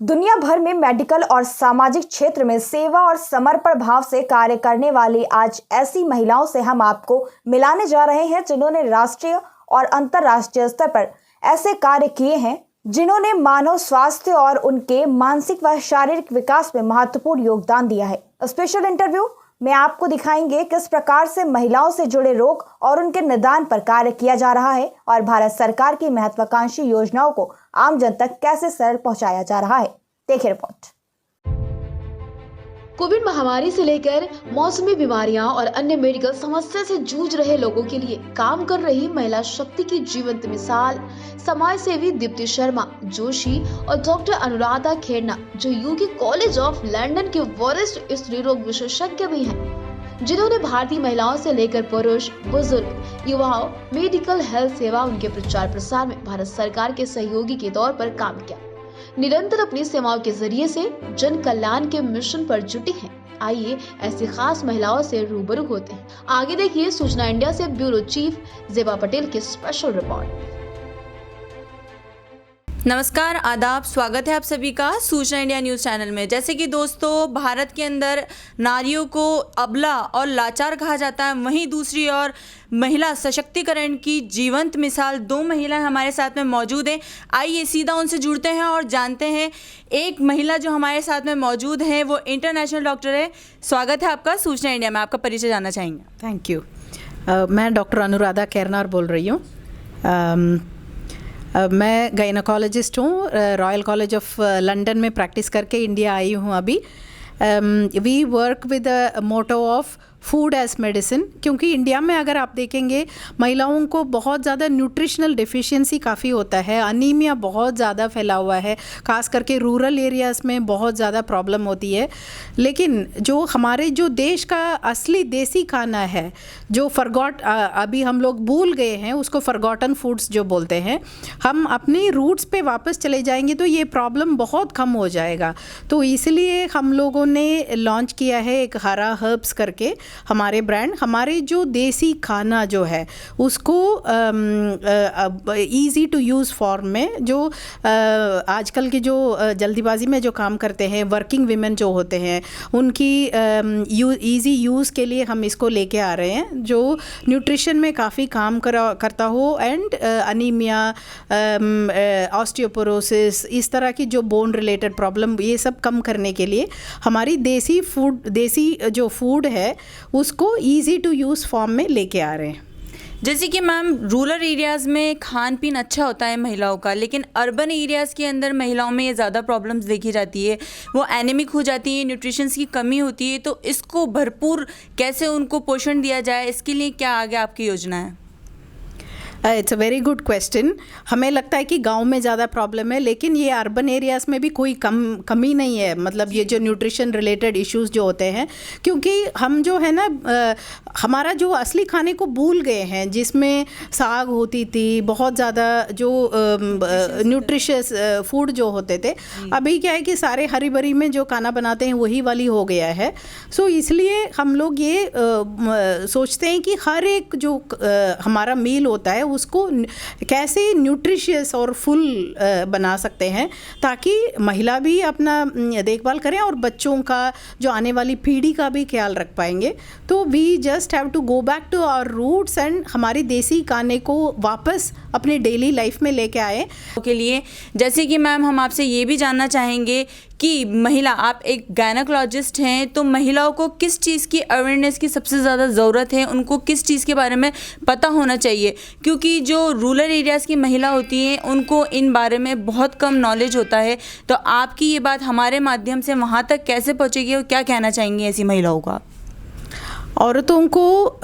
दुनिया भर में मेडिकल और सामाजिक क्षेत्र में सेवा और समर्पण भाव से कार्य करने वाली आज ऐसी महिलाओं से हम आपको मिलाने जा रहे हैं जिन्होंने राष्ट्रीय और अंतर्राष्ट्रीय स्तर पर ऐसे कार्य किए हैं जिन्होंने मानव स्वास्थ्य और उनके मानसिक व शारीरिक विकास में महत्वपूर्ण योगदान दिया है। स्पेशल इंटरव्यू में आपको दिखाएंगे किस प्रकार से महिलाओं से जुड़े रोग और उनके निदान पर कार्य किया जा रहा है और भारत सरकार की महत्वाकांक्षी योजनाओं को आम जन तक कैसे सरल पहुंचाया जा रहा है। देखिए रिपोर्ट। कोविड महामारी से लेकर मौसमी बीमारियां और अन्य मेडिकल समस्या से जूझ रहे लोगों के लिए काम कर रही महिला शक्ति की जीवंत मिसाल समाज सेवी दीप्ति शर्मा जोशी और डॉक्टर अनुराधा खेरना, जो यूके कॉलेज ऑफ लंदन के वरिष्ठ स्त्री रोग विशेषज्ञ भी हैं, जिन्होंने भारतीय महिलाओं से लेकर पुरुष, बुजुर्ग, युवाओं, मेडिकल हेल्थ सेवा उनके प्रचार प्रसार में भारत सरकार के सहयोगी के तौर पर काम किया। निरंतर अपनी सेवाओं के जरिए से जन कल्याण के मिशन पर जुटी हैं। आइए ऐसी खास महिलाओं से रूबरू होते हैं। आगे देखिए सूचना इंडिया से ब्यूरो चीफ जेबा पटेल की स्पेशल रिपोर्ट। नमस्कार, आदाब, स्वागत है आप सभी का सूचना इंडिया न्यूज़ चैनल में। जैसे कि दोस्तों, भारत के अंदर नारियों को अबला और लाचार कहा जाता है, वहीं दूसरी ओर महिला सशक्तिकरण की जीवंत मिसाल दो महिलाएं हमारे साथ में मौजूद हैं। आइए सीधा उनसे जुड़ते हैं और जानते हैं। एक महिला जो हमारे साथ में मौजूद है वो इंटरनेशनल डॉक्टर है। स्वागत है आपका सूचना इंडिया में, आपका परिचय जानना चाहेंगे। Thank you. मैं डॉक्टर अनुराधा खेरनार बोल रही हूँ। मैं गायनेकोलॉजिस्ट हूँ। रॉयल कॉलेज ऑफ लंदन में प्रैक्टिस करके इंडिया आई हूँ अभी। We work with the motto of food as medicine, क्योंकि इंडिया में अगर आप देखेंगे महिलाओं को बहुत ज़्यादा न्यूट्रिशनल डिफिशियंसी काफ़ी होता है, अनीमिया बहुत ज़्यादा फैला हुआ है, खास करके रूरल एरियाज़ में बहुत ज़्यादा प्रॉब्लम होती है। लेकिन जो हमारे जो देश का असली देसी खाना है, जो अभी हम लोग भूल गए हैं, उसको फॉरगॉटन फूड्स जो बोलते हैं, हम अपनी रूट्स पे वापस चले जाएंगे तो ये प्रॉब्लम बहुत कम हो जाएगा। तो इसलिए हम लोगों ने लॉन्च किया है एक हरा हर्ब्स करके हमारे ब्रांड। हमारे जो देसी खाना जो है उसको इजी टू यूज़ फॉर्म में, जो आजकल की जो जल्दीबाजी में जो काम करते हैं वर्किंग वीमेन जो होते हैं, उनकी इजी यूज़ के लिए हम इसको लेके आ रहे हैं, जो न्यूट्रिशन में काफ़ी काम करता हो एंड अनीमिया, ऑस्टियोपोरोसिस, इस तरह की जो बोन रिलेटेड प्रॉब्लम, ये सब कम करने के लिए हमारी देसी जो फूड है उसको इजी टू यूज़ फॉर्म में लेके आ रहे हैं। जैसे कि मैम, रूरल एरियाज़ में खान पीन अच्छा होता है महिलाओं का, लेकिन अर्बन एरियाज़ के अंदर महिलाओं में ये ज़्यादा प्रॉब्लम्स देखी जाती है, वो एनीमिक हो जाती है, न्यूट्रिशंस की कमी होती है। तो इसको भरपूर कैसे उनको पोषण दिया जाए, इसके लिए क्या आगे आपकी योजना है? It's a very good question. हमें लगता है कि गांव में ज़्यादा प्रॉब्लम है, लेकिन ये अर्बन एरियाज़ में भी कोई कमी नहीं है। मतलब ये जो न्यूट्रिशन रिलेटेड इश्यूज जो होते हैं, क्योंकि हम जो है ना हमारा जो असली खाने को भूल गए हैं, जिसमें साग होती थी, बहुत ज़्यादा जो न्यूट्रिशियस फूड जो होते थे। अभी क्या है कि सारे हरी भरी में जो खाना बनाते हैं वही वाली हो गया है। सो इसलिए हम लोग ये सोचते हैं कि हर एक जो हमारा मील होता है उसको कैसे न्यूट्रिशियस और फुल बना सकते हैं, ताकि महिला भी अपना देखभाल करें और बच्चों का, जो आने वाली पीढ़ी का भी ख्याल रख पाएंगे। तो we just have to go back to our roots and हमारी देसी खाने को वापस अपने डेली लाइफ में लेके आए। के लिए जैसे कि मैम, हम आपसे ये भी जानना चाहेंगे कि महिला, आप एक गायनेकोलॉजिस्ट हैं, तो महिलाओं को किस चीज़ की अवेयरनेस की सबसे ज़्यादा ज़रूरत है, उनको किस चीज़ के बारे में पता होना चाहिए? क्योंकि जो रूरल एरियाज़ की महिला होती हैं उनको इन बारे में बहुत कम नॉलेज होता है। तो आपकी ये बात हमारे माध्यम से वहाँ तक कैसे पहुँचेगी और क्या कहना चाहेंगे ऐसी महिलाओं का? औरतों को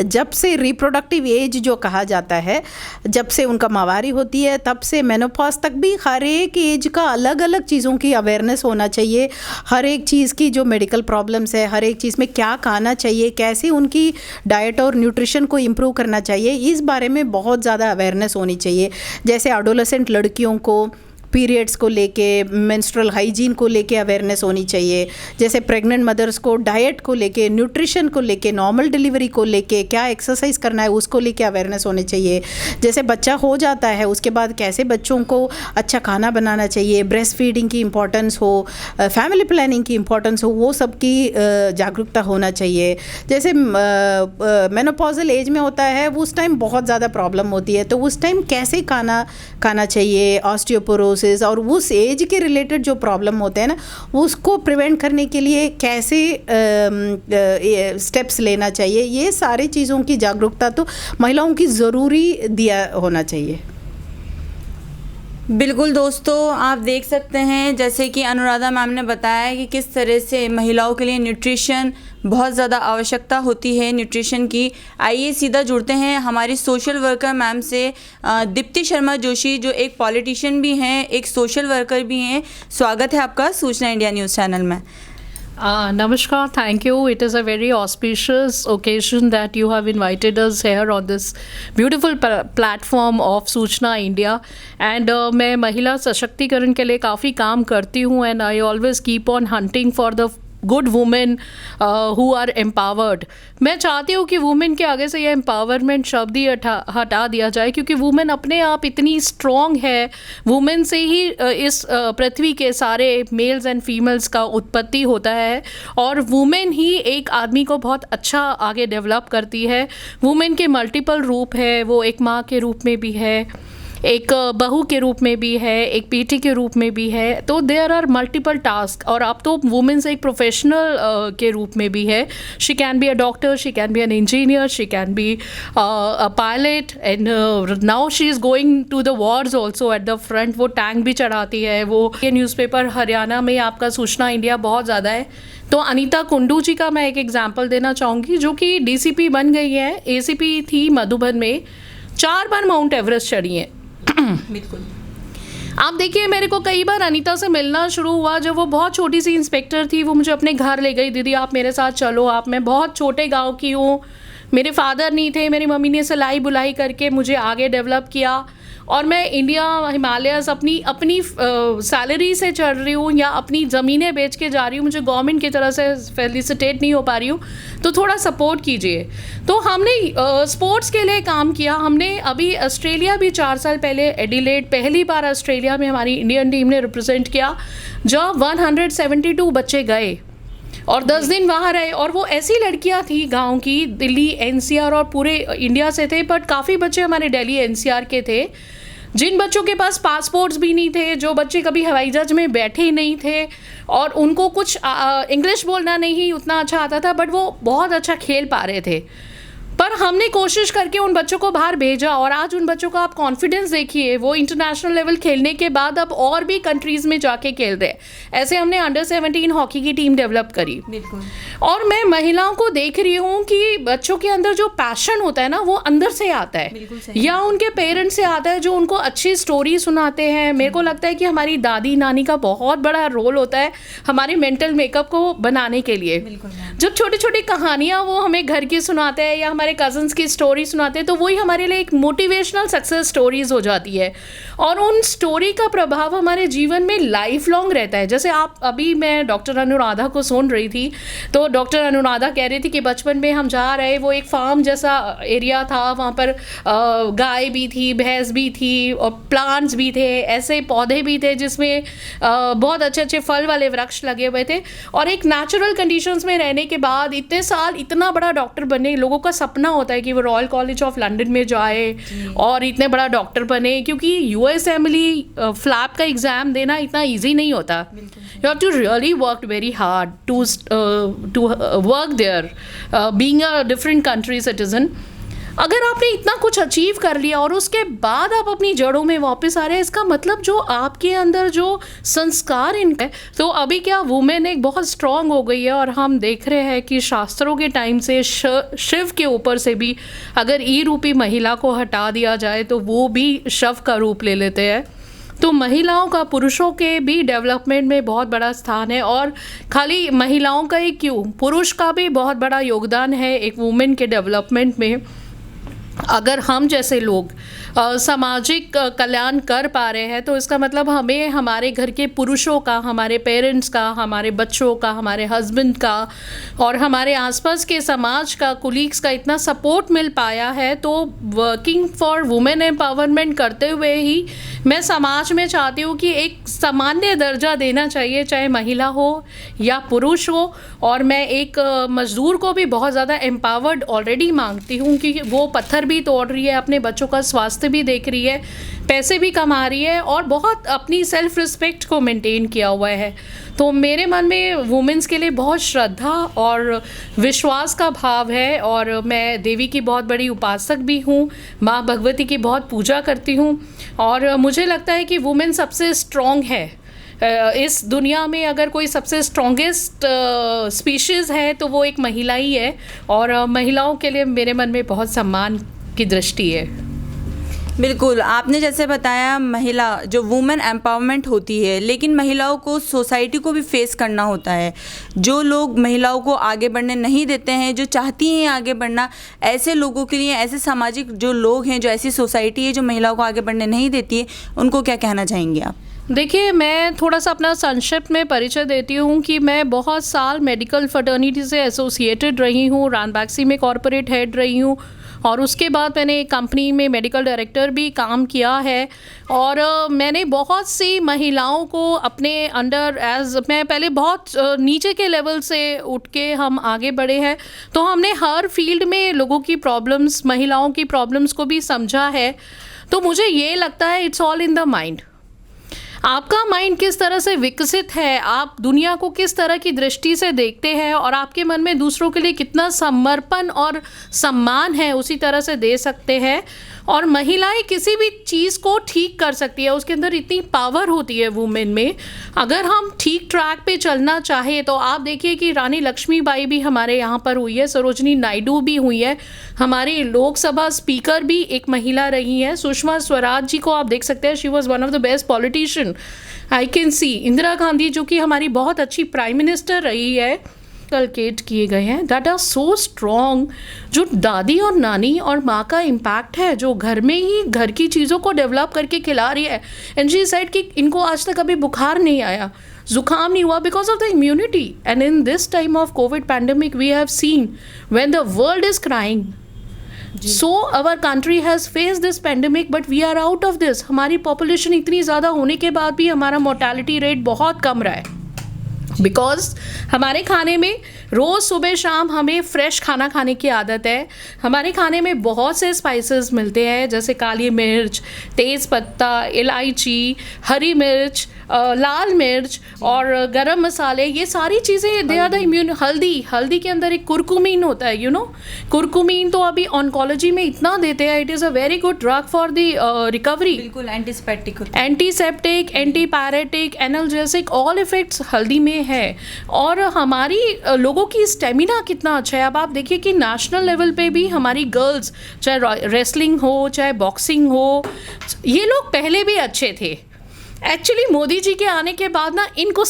जब से रिप्रोडक्टिव एज जो कहा जाता है, जब से उनका माहवारी होती है तब से मेनोपॉज तक भी हर एक एज का अलग अलग चीज़ों की अवेयरनेस होना चाहिए। हर एक चीज़ की जो मेडिकल प्रॉब्लम्स है, हर एक चीज़ में क्या खाना चाहिए, कैसे उनकी डाइट और न्यूट्रिशन को इम्प्रूव करना चाहिए, इस बारे में बहुत ज़्यादा अवेयरनेस होनी चाहिए। जैसे एडोलेसेंट लड़कियों को पीरियड्स को लेके, मेंस्ट्रुअल हाइजीन को लेके अवेयरनेस होनी चाहिए। जैसे प्रेग्नेंट मदर्स को डाइट को लेके, न्यूट्रिशन को लेके, नॉर्मल डिलीवरी को लेके, क्या एक्सरसाइज करना है उसको लेके अवेयरनेस होनी चाहिए। जैसे बच्चा हो जाता है उसके बाद कैसे बच्चों को अच्छा खाना बनाना चाहिए, ब्रेस्ट फीडिंग की इम्पोर्टेंस हो, फैमिली प्लानिंग की इम्पोर्टेंस हो, वो सब की जागरूकता होना चाहिए। जैसे मेनोपॉजल एज में होता है उस टाइम बहुत ज़्यादा प्रॉब्लम होती है, तो उस टाइम कैसे खाना चाहिए, ऑस्टियोपोरोसिस और उस एज के रिलेटेड जो प्रॉब्लम होते हैं ना उसको प्रिवेंट करने के लिए कैसे स्टेप्स लेना चाहिए, ये सारी चीज़ों की जागरूकता तो महिलाओं की ज़रूरी दिया होना चाहिए। बिल्कुल दोस्तों, आप देख सकते हैं जैसे कि अनुराधा मैम ने बताया कि किस तरह से महिलाओं के लिए न्यूट्रिशन बहुत ज़्यादा आवश्यकता होती है न्यूट्रिशन की। आइए सीधा जुड़ते हैं हमारी सोशल वर्कर मैम से, दीप्ति शर्मा जोशी, जो एक पॉलिटिशियन भी हैं, एक सोशल वर्कर भी हैं। स्वागत है आपका सूचना इंडिया न्यूज़ चैनल में। Namaskar, thank you. It is a very auspicious occasion that you have invited us here on this beautiful platform of Suchna India. And मैं महिला सशक्तिकरण के लिए काफ़ी काम करती हूँ, and I always keep on hunting for the good women who are empowered. मैं चाहती हूँ कि वुमेन के आगे से ये एम्पावरमेंट शब्द ही हटा दिया जाए, क्योंकि वुमेन अपने आप इतनी स्ट्रॉन्ग है। वुमेन से ही इस पृथ्वी के सारे मेल्स एंड फीमेल्स का उत्पत्ति होता है, और वुमेन ही एक आदमी को बहुत अच्छा आगे डेवलप करती है। वुमेन के मल्टीपल रूप है, वो एक माँ के रूप में भी है, एक बहू के रूप में भी है, एक बेटी के रूप में भी है। तो देयर आर मल्टीपल टास्क, और अब तो वुमेन से एक प्रोफेशनल के रूप में भी है। She can be a doctor, she can be an engineer, she can be a pilot, and now she is going to the wars also at the front. वो टैंक भी चढ़ाती है। वो ये न्यूज़पेपर हरियाणा में आपका सूचना इंडिया बहुत ज़्यादा है। तो अनीता कुंडू जी का मैं एक एग्जाम्पल देना चाहूँगी, जो कि DCP बन गई है। ACP थी मधुबन में, 4 बार माउंट एवरेस्ट चढ़ी हैं। बिल्कुल। आप देखिए, मेरे को कई बार अनीता से मिलना शुरू हुआ जब वो बहुत छोटी सी इंस्पेक्टर थी। वो मुझे अपने घर ले गई, दीदी आप मेरे साथ चलो। मैं बहुत छोटे गांव की हूँ, मेरे फादर नहीं थे, मेरी मम्मी ने सिलाई बुलाई करके मुझे आगे डेवलप किया, और मैं इंडिया हिमालयस अपनी सैलरी से चढ़ रही हूँ या अपनी ज़मीनें बेच के जा रही हूँ। मुझे गवर्नमेंट की तरह से फेलिसिटेट नहीं हो पा रही हूँ, तो थोड़ा सपोर्ट कीजिए। तो हमने स्पोर्ट्स के लिए काम किया। हमने अभी ऑस्ट्रेलिया भी 4 साल पहले, एडिलेड, पहली बार ऑस्ट्रेलिया में हमारी इंडियन टीम ने रिप्रेजेंट किया, जब 172 बच्चे गए और 10 दिन वहाँ रहे। और वो ऐसी लड़कियाँ थी गांव की, दिल्ली NCR और पूरे इंडिया से थे, बट काफ़ी बच्चे हमारे दिल्ली NCR के थे, जिन बच्चों के पास पासपोर्ट्स भी नहीं थे, जो बच्चे कभी हवाई जहाज में बैठे ही नहीं थे, और उनको कुछ इंग्लिश बोलना नहीं उतना अच्छा आता था, बट वो बहुत अच्छा खेल पा रहे थे। पर हमने कोशिश करके उन बच्चों को बाहर भेजा, और आज उन बच्चों का आप कॉन्फिडेंस देखिए। वो इंटरनेशनल लेवल खेलने के बाद अब और भी कंट्रीज़ में जाके खेल रहे हैं। ऐसे हमने अंडर 17 हॉकी की टीम डेवलप करी। बिल्कुल। और मैं महिलाओं को देख रही हूँ कि बच्चों के अंदर जो पैशन होता है ना, वो अंदर से आता है, या उनके पेरेंट्स से आता है, जो उनको अच्छी स्टोरी सुनाते हैं। मेरे को लगता है कि हमारी दादी नानी का बहुत बड़ा रोल होता है हमारे मेंटल मेकअप को बनाने के लिए। जब छोटी छोटी कहानियाँ वो हमें घर की सुनाते हैं या हमारे कजन्स की स्टोरी सुनाते हैं, तो वही हमारे लिए एक मोटिवेशनल सक्सेस स्टोरीज हो जाती है, और उन स्टोरी का प्रभाव हमारे जीवन में लाइफ लॉन्ग रहता है। जैसे आप अभी, मैं डॉक्टर अनुराधा को सुन रही थी, तो डॉक्टर अनुराधा कह रही थी कि बचपन में हम जा रहे, वो एक फार्म जैसा एरिया था, वहाँ पर गाय भी थी, भैंस भी थी, और प्लांट्स भी थे, ऐसे पौधे भी थे जिसमें बहुत अच्छे अच्छे फल वाले वृक्ष लगे हुए थे। और एक नेचुरल कंडीशंस में रहने के बाद इतने साल इतना बड़ा डॉक्टर बने, लोगों का सपना होता है कि वो रॉयल कॉलेज ऑफ लंदन में जाए और इतने बड़ा डॉक्टर बने, क्योंकि USMLE फ्लैप का एग्ज़ाम देना इतना ईजी नहीं होता। You have to really work very hard to work there, being a different country citizen. अगर आपने इतना कुछ अचीव कर लिया और उसके बाद आप अपनी जड़ों में वापस आ रहे हैं, इसका मतलब जो आपके अंदर जो संस्कार इनका है, तो अभी क्या वुमेन एक बहुत स्ट्रांग हो गई है। और हम देख रहे हैं कि शास्त्रों के टाइम से शिव के ऊपर से भी अगर ई रूपी महिला को हटा दिया जाए तो वो भी शव का रूप ले लेते हैं। तो महिलाओं का पुरुषों के भी डेवलपमेंट में बहुत बड़ा स्थान है, और खाली महिलाओं का ही क्यों, पुरुष का भी बहुत बड़ा योगदान है एक वुमेन के डेवलपमेंट में। अगर हम जैसे लोग सामाजिक कल्याण कर पा रहे हैं तो इसका मतलब हमें हमारे घर के पुरुषों का, हमारे पेरेंट्स का, हमारे बच्चों का, हमारे हस्बैंड का और हमारे आसपास के समाज का, कुलीग्स का इतना सपोर्ट मिल पाया है। तो वर्किंग फॉर वुमेन एम्पावरमेंट करते हुए ही मैं समाज में चाहती हूँ कि एक सामान्य दर्जा देना चाहिए, चाहे महिला हो या पुरुष हो। और मैं एक मज़दूर को भी बहुत ज़्यादा एम्पावर्ड ऑलरेडी मांगती हूँ कि वो पत्थर भी तोड़ रही है, अपने बच्चों का स्वास्थ्य भी देख रही है, पैसे भी कमा रही है और बहुत अपनी सेल्फ रिस्पेक्ट को मेंटेन किया हुआ है। तो मेरे मन में वुमेन्स के लिए बहुत श्रद्धा और विश्वास का भाव है और मैं देवी की बहुत बड़ी उपासक भी हूँ, माँ भगवती की बहुत पूजा करती हूँ और मुझे लगता है कि वुमेन सबसे स्ट्रॉन्ग है इस दुनिया में। अगर कोई सबसे स्ट्रॉन्गेस्ट स्पीशीज़ है तो वो एक महिला ही है और महिलाओं के लिए मेरे मन में बहुत सम्मान की दृष्टि है। बिल्कुल, आपने जैसे बताया महिला जो वुमेन एम्पावरमेंट होती है, लेकिन महिलाओं को सोसाइटी को भी फेस करना होता है। जो लोग महिलाओं को आगे बढ़ने नहीं देते हैं, जो चाहती हैं आगे बढ़ना, ऐसे लोगों के लिए, ऐसे सामाजिक जो लोग हैं, जो ऐसी सोसाइटी है जो महिलाओं को आगे बढ़ने नहीं देती है, उनको क्या कहना चाहेंगे आप? देखिए, मैं थोड़ा सा अपना संक्षिप्त में परिचय देती हूँ कि मैं बहुत साल मेडिकल फर्टर्निटी से एसोसिएटेड रही हूँ, रानबैक्सी में कॉरपोरेट हेड रही हूँ और उसके बाद मैंने एक कंपनी में मेडिकल डायरेक्टर भी काम किया है और मैंने बहुत सी महिलाओं को अपने अंडर मैं पहले बहुत नीचे के लेवल से उठ के हम आगे बढ़े हैं। तो हमने हर फील्ड में लोगों की प्रॉब्लम्स, महिलाओं की प्रॉब्लम्स को भी समझा है। तो मुझे ये लगता है it's all in the mind. आपका माइंड किस तरह से विकसित है, आप दुनिया को किस तरह की दृष्टि से देखते हैं और आपके मन में दूसरों के लिए कितना समर्पण और सम्मान है, उसी तरह से दे सकते हैं। और महिलाएं किसी भी चीज़ को ठीक कर सकती है, उसके अंदर इतनी पावर होती है वुमेन में। अगर हम ठीक ट्रैक पे चलना चाहे तो आप देखिए कि रानी लक्ष्मीबाई भी हमारे यहाँ पर हुई है, सरोजनी नायडू भी हुई है, हमारी लोकसभा स्पीकर भी एक महिला रही है, सुषमा स्वराज जी को आप देख सकते हैं, she was one of the best politician I can see. Indira Gandhi जो कि हमारी बहुत अच्छी प्राइम मिनिस्टर रही है, कलकेट किए गए हैं, दैट आर सो स्ट्रॉन्ग। जो दादी और नानी और माँ का इम्पैक्ट है, जो घर में ही घर की चीज़ों को डेवलप करके खिला रही है, एंड शी सेड कि इनको आज तक कभी बुखार नहीं आया, जुकाम नहीं हुआ because of the immunity. And in this time of Covid pandemic we have seen when the world is crying, so our country has face this pandemic but we are out of this. हमारी population इतनी ज़्यादा होने के बाद भी हमारा mortality rate बहुत कम रहा है बिकॉज हमारे खाने में रोज़ सुबह शाम हमें फ्रेश खाना खाने की आदत है। हमारे खाने में बहुत से स्पाइसेस मिलते हैं जैसे काली मिर्च, तेज़ पत्ता, इलायची, हरी मिर्च, लाल मिर्च और गरम मसाले, ये सारी चीज़ें दे आर द इम्यून। हल्दी के अंदर एक कुरकुमीन होता है, कुरकुमीन तो अभी ऑन्कोलॉजी में इतना देते हैं, it is a very good drug for the recovery. बिल्कुल antiseptic, antipyretic, analgesic, all effects हल्दी में है। और हमारी लोगों की स्टेमिना कितना अच्छा है। अब आप देखिए कि नेशनल लेवल पे भी हमारी गर्ल्स, चाहे रेसलिंग हो चाहे बॉक्सिंग हो, ये लोग पहले भी अच्छे थे। एक्चुअली मोदी जी के आने के बाद ना इनको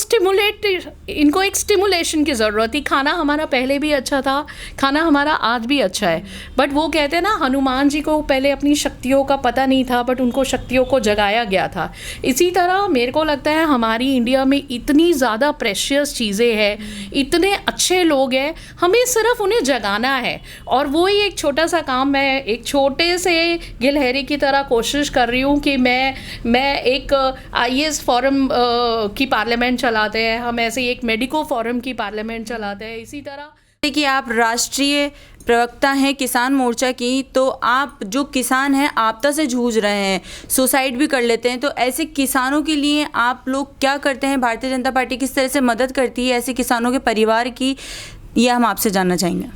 एक स्टिमुलेशन की ज़रूरत थी। खाना हमारा पहले भी अच्छा था, खाना हमारा आज भी अच्छा है, बट वो कहते हैं ना, हनुमान जी को पहले अपनी शक्तियों का पता नहीं था बट उनको शक्तियों को जगाया गया था। इसी तरह मेरे को लगता है हमारी इंडिया में इतनी ज़्यादा प्रेशियस चीज़ें हैं, इतने अच्छे लोग हैं, हमें सिर्फ उन्हें जगाना है। और वही एक छोटा सा काम मैं एक छोटे से गिलहरी की तरह कोशिश कर रही हूँ कि मैं एक IAS फोरम की पार्लियामेंट चलाते हैं, हम ऐसे ही एक मेडिको फोरम की पार्लियामेंट चलाते हैं। इसी तरह कि आप राष्ट्रीय प्रवक्ता हैं किसान मोर्चा की, तो आप जो किसान हैं आपदा से जूझ रहे हैं, सुसाइड भी कर लेते हैं, तो ऐसे किसानों के लिए आप लोग क्या करते हैं? भारतीय जनता पार्टी किस तरह से मदद करती है ऐसे किसानों के परिवार की, ये हम आपसे जानना चाहेंगे।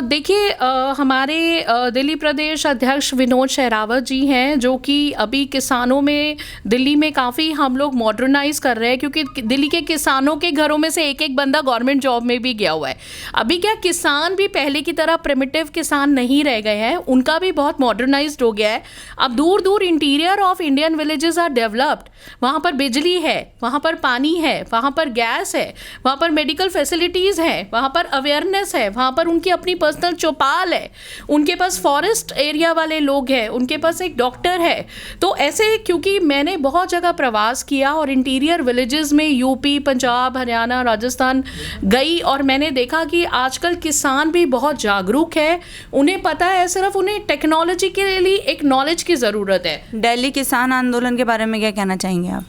देखिए, हमारे दिल्ली प्रदेश अध्यक्ष विनोद शेरावत जी हैं, जो कि अभी किसानों में दिल्ली में काफ़ी हम लोग मॉडर्नाइज कर रहे हैं, क्योंकि दिल्ली के किसानों के घरों में से एक बंदा गवर्नमेंट जॉब में भी गया हुआ है। अभी क्या किसान भी पहले की तरह प्रिमिटिव किसान नहीं रह गए हैं, उनका भी बहुत मॉडर्नाइज्ड हो गया है। अब दूर दूर interior of Indian villages are developed, वहाँ पर बिजली है, वहाँ पर पानी है, वहाँ पर गैस है, वहाँ पर मेडिकल फैसिलिटीज़ हैं, वहाँ पर अवेयरनेस है, वहाँ पर उनकी अपनी पर्सनल चौपाल है, उनके पास फॉरेस्ट एरिया वाले लोग हैं, उनके पास एक डॉक्टर है। तो ऐसे, क्योंकि मैंने बहुत जगह प्रवास किया और इंटीरियर विलेजेस में यूपी, पंजाब, हरियाणा, राजस्थान गई, और मैंने देखा कि आजकल किसान भी बहुत जागरूक है। उन्हें पता है, सिर्फ उन्हें टेक्नोलॉजी के लिए एक नॉलेज की ज़रूरत है। दिल्ली किसान आंदोलन के बारे में क्या कहना चाहेंगे आप?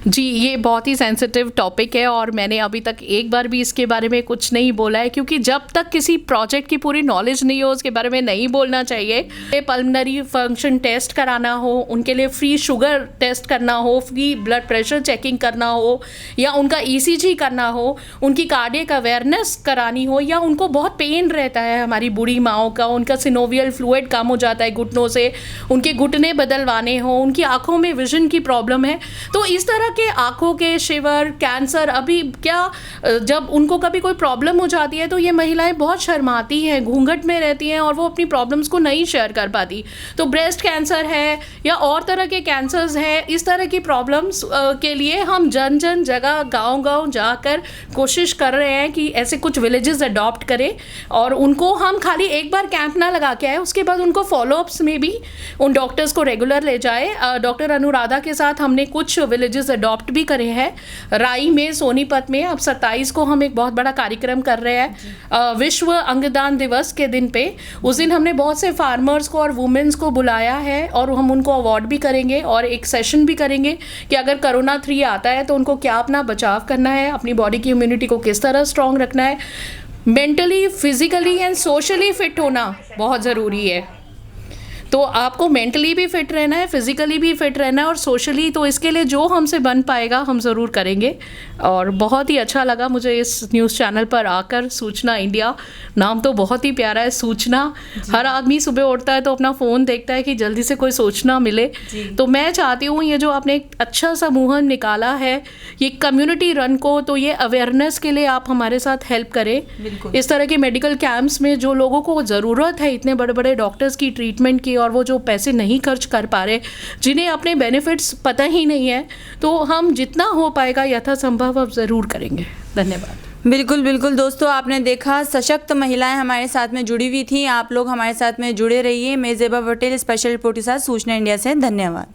जी, ये बहुत ही सेंसिटिव टॉपिक है और मैंने अभी तक एक बार भी इसके बारे में कुछ नहीं बोला है, क्योंकि जब तक किसी प्रोजेक्ट की पूरी नॉलेज नहीं हो उसके बारे में नहीं बोलना चाहिए। पल्मोनरी फंक्शन टेस्ट कराना हो, उनके लिए फ्री शुगर टेस्ट करना हो, फ्री ब्लड प्रेशर चेकिंग करना हो, या उनका ECG करना हो, उनकी कार्डियक अवेयरनेस करानी हो, या उनको बहुत पेन रहता है, हमारी बूढ़ी माओं का, उनका सिनोवियल फ्लूइड कम हो जाता है घुटनों से, उनके घुटने बदलवाने हो, उनकी आँखों में विजन की प्रॉब्लम है, तो इस तरह के आंखों के शिवर, कैंसर, अभी क्या जब उनको कभी कोई प्रॉब्लम हो जाती है तो ये महिलाएं बहुत शर्माती हैं, घूंघट में रहती हैं और वो अपनी प्रॉब्लम्स को नहीं शेयर कर पाती। तो ब्रेस्ट कैंसर है या और तरह के कैंसर्स हैं, इस तरह की प्रॉब्लम्स के लिए हम जन जन जगह, गांव-गांव जाकर कोशिश कर रहे हैं कि ऐसे कुछ विलेजेस अडॉप्ट करें, और उनको हम खाली एक बार कैंप ना लगा के आए, उसके बाद उनको फॉलोअप्स में भी उन डॉक्टर्स को रेगुलर ले जाए। डॉक्टर अनुराधा के साथ हमने कुछ विलेजेस अडॉप्ट भी करे हैं, राई में, सोनीपत में। अब 27 को हम एक बहुत बड़ा कार्यक्रम कर रहे हैं विश्व अंगदान दिवस के दिन पे। उस दिन हमने बहुत से फार्मर्स को और वुमेन्स को बुलाया है और हम उनको अवार्ड भी करेंगे और एक सेशन भी करेंगे कि अगर कोरोना 3 आता है तो उनको क्या अपना बचाव करना है, अपनी बॉडी की इम्यूनिटी को किस तरह स्ट्रॉन्ग रखना है। Mentally, physically and socially fit होना बहुत ज़रूरी है। तो आपको मेंटली भी फिट रहना है, फिजिकली भी फिट रहना है और सोशली, तो इसके लिए जो हमसे बन पाएगा हम ज़रूर करेंगे। और बहुत ही अच्छा लगा मुझे इस न्यूज़ चैनल पर आकर। सूचना इंडिया नाम तो बहुत ही प्यारा है, सूचना। हर आदमी सुबह उठता है तो अपना फ़ोन देखता है कि जल्दी से कोई सूचना मिले। तो मैं चाहती हूँ ये जो आपने एक अच्छा सा मुहिम निकाला है, ये कम्युनिटी रन को, तो ये अवेयरनेस के लिए आप हमारे साथ हेल्प करें। इस तरह के मेडिकल कैंप्स में जो लोगों को ज़रूरत है, इतने बड़े बड़े डॉक्टर्स की ट्रीटमेंट की, और वो जो पैसे नहीं खर्च कर पा रहे, जिन्हें अपने बेनिफिट्स पता ही नहीं है, तो हम जितना हो पाएगा यथासंभव अब ज़रूर करेंगे। धन्यवाद। बिल्कुल बिल्कुल दोस्तों, आपने देखा सशक्त महिलाएं हमारे साथ में जुड़ी हुई थी। आप लोग हमारे साथ में जुड़े रहिए। मैं ज़ेबा पटेल, स्पेशल रिपोर्ट के साथ सूचना इंडिया से। धन्यवाद।